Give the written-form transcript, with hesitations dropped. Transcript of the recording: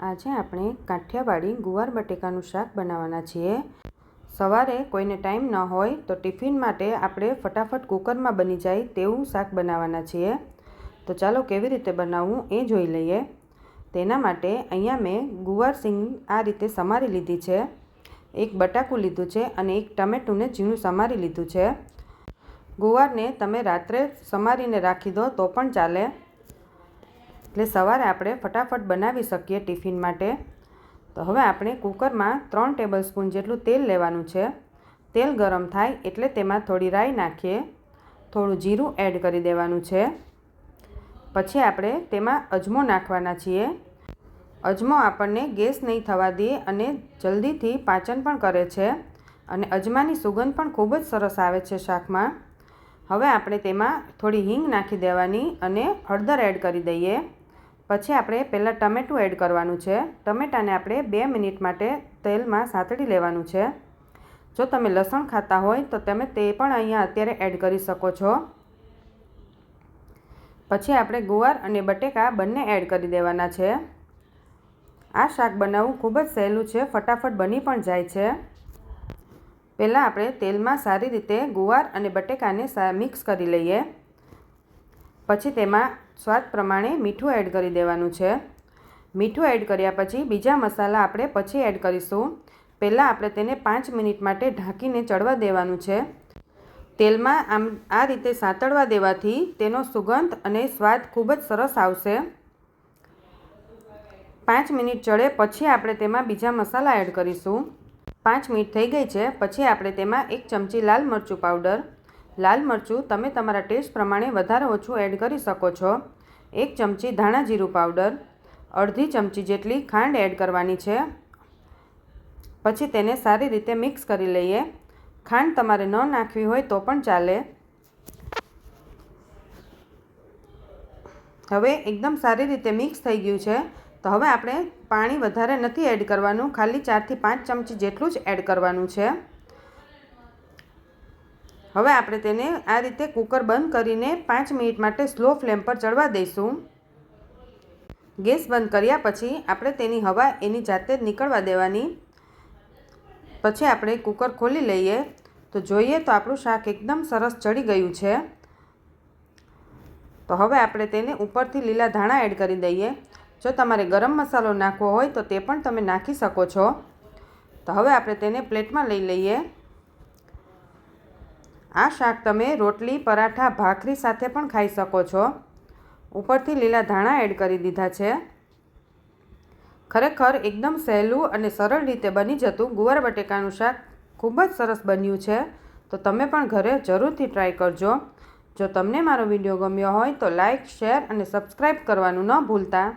આજે આપણે કાઠિયાવાડી ગુવાર બટેકાનું શાક બનાવવાના છીએ। સવારે કોઈને ટાઈમ ન હોય તો ટિફિન માટે આપણે ફટાફટ કુકરમાં બની જાય તેવું શાક બનાવવાના છીએ। તો ચાલો કેવી રીતે બનાવવું એ જોઈ લઈએ। તેના માટે અહીંયા મેં ગુવાર સિંગ આ રીતે સમારી લીધી છે, એક બટાકું લીધું છે અને એક ટમેટુંને ઝીણું સમારી લીધું છે। ગુવારને તમે રાત્રે સમારીને રાખી દો તો પણ ચાલે, એટલે સવારે આપણે ફટાફટ બનાવી શકીએ ટિફિન માટે। તો હવે આપણે કુકરમાં 3 ટેબલસ્પૂન જેટલું તેલ લેવાનું છે। તેલ ગરમ થાય એટલે તેમાં થોડી રાઈ નાખીએ, થોડું જીરું એડ કરી દેવાનું છે। પછી આપણે તેમાં અજમો નાખવાના છીએ। અજમો આપણને ગેસ નહીં થવા દે અને જલ્દીથી પાચન પણ કરે છે અને અજમાની સુગંધ પણ ખૂબ જ સરસ આવે છે શાકમાં। હવે આપણે તેમાં થોડી હિંગ નાખી દેવાની અને હળદર એડ કરી દઈએ। પછી આપણે પહેલાં ટમેટું એડ કરવાનું છે। ટમેટાને આપણે 2 મિનિટ માટે તેલમાં સાતળી લેવાનું છે। જો તમે લસણ ખાતા હોય તો તમે તે પણ અહીંયા અત્યારે એડ કરી શકો છો। પછી આપણે ગુવાર અને બટેકા બંને એડ કરી દેવાના છે। આ શાક બનાવવું ખૂબ જ સહેલું છે, ફટાફટ બની પણ જાય છે। પહેલાં આપણે તેલમાં સારી રીતે ગુવાર અને બટેકાને મિક્સ કરી લઈએ। પછી તેમાં સ્વાદ પ્રમાણે મીઠું એડ કરી દેવાનું છે। મીઠું એડ કર્યા પછી બીજા મસાલા આપણે પછી એડ કરીશું। પહેલાં આપણે તેને 5 મિનિટ માટે ઢાંકીને ચડવા દેવાનું છે। તેલમાં આ રીતે સાંતળવા દેવાથી તેનો સુગંધ અને સ્વાદ ખૂબ જ સરસ આવશે। 5 મિનિટ ચડે પછી આપણે તેમાં બીજા મસાલા એડ કરીશું। 5 મિનિટ થઈ ગઈ છે પછી આપણે તેમાં 1 ચમચી લાલ મરચું પાવડર, લાલ મરચું તમે તમારા ટેસ્ટ પ્રમાણે વધારે ઓછું એડ કરી શકો છો, 1 ચમચી ધાણા જીરું પાવડર, અડધી ચમચી જેટલી ખાંડ એડ કરવાની છે। પછી તેને સારી રીતે મિક્સ કરી લઈએ। ખાંડ તમારે ન નાખવી હોય તો પણ ચાલે। હવે એકદમ સારી રીતે મિક્સ થઈ ગયું છે, તો હવે આપણે પાણી વધારે નથી એડ કરવાનું, ખાલી 4 થી 5 ચમચી જેટલું જ એડ કરવાનું છે। હવે આપણે તેને આ રીતે કુકર બંધ કરીને 5 મિનિટ માટે સ્લો ફ્લેમ પર ચડવા દઈશું। ગેસ બંધ કર્યા પછી આપણે તેની હવા એની જાતે જ નીકળવા દેવાની। પછી આપણે કુકર ખોલી લઈએ તો જોઈએ તો આપણું શાક એકદમ સરસ ચડી ગયું છે। તો હવે આપણે તેને ઉપરથી લીલા ધાણા એડ કરી દઈએ। જો તમારે ગરમ મસાલો નાખવો હોય તો તે પણ તમે નાખી શકો છો। તો હવે આપણે તેને પ્લેટમાં લઈ લઈએ। આ શાક તમે રોટલી, પરાઠા, ભાખરી સાથે પણ ખાઈ શકો છો। ઉપરથી લીલા ધાણા એડ કરી દીધા છે। ખરેખર એકદમ સહેલું અને સરળ રીતે બની જતું ગુવાર બટેકાનું શાક ખૂબ જ સરસ બન્યું છે। તો તમે પણ ઘરે જરૂરથી ટ્રાય કરજો। જો તમને મારો વિડીયો ગમ્યો હોય તો લાઇક, શેર અને સબસ્ક્રાઈબ કરવાનું ન ભૂલતા।